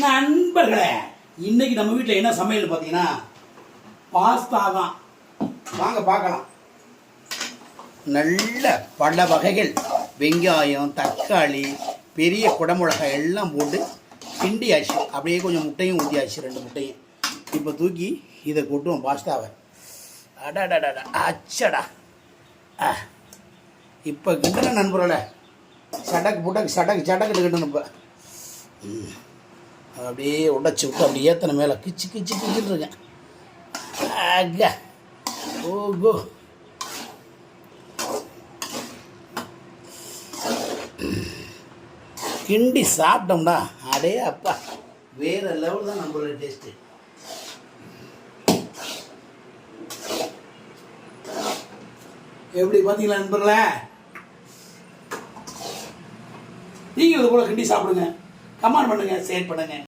நண்பர்களே, இன்னைக்கு நம்ம வீட்டில் என்ன சமையல் பார்த்தீங்கன்னா பாஸ்தா தான். வாங்க பார்க்கலாம். நல்ல பல வகைகள், வெங்காயம், தக்காளி, பெரிய குடமிளகாய் எல்லாம் போட்டு கிண்டியாச்சு. அப்படியே கொஞ்சம் முட்டையும் ஊற்றியாச்சு, 2 முட்டையும். இப்போ தூக்கி இதை கொட்டுவோம் பாஸ்தாவை. அடாடாடா, அச்சடா. இப்போ கிண்டன நண்பர்களே, சடக்கு புட்டக்கு சடக்கு கிட்டணும். இப்போ அப்படியே உடைச்சி விட்டு அப்படியே ஏத்தனை மேலே கிச்சுன்னு இருக்கேன். ஆகா, ஓகோ. கிண்டி சாப்பிட்டோம்டா, அடே அப்பா, வேற லெவல் தான் நம்மளோட டேஸ்ட்டு. எப்படி பார்த்தீங்களா நண்பர்களே? நீங்கள் இது போல் கிண்டி சாப்பிடுங்க, கமெண்ட் பண்ணுங்கள், ஷேர் பண்ணுங்கள்.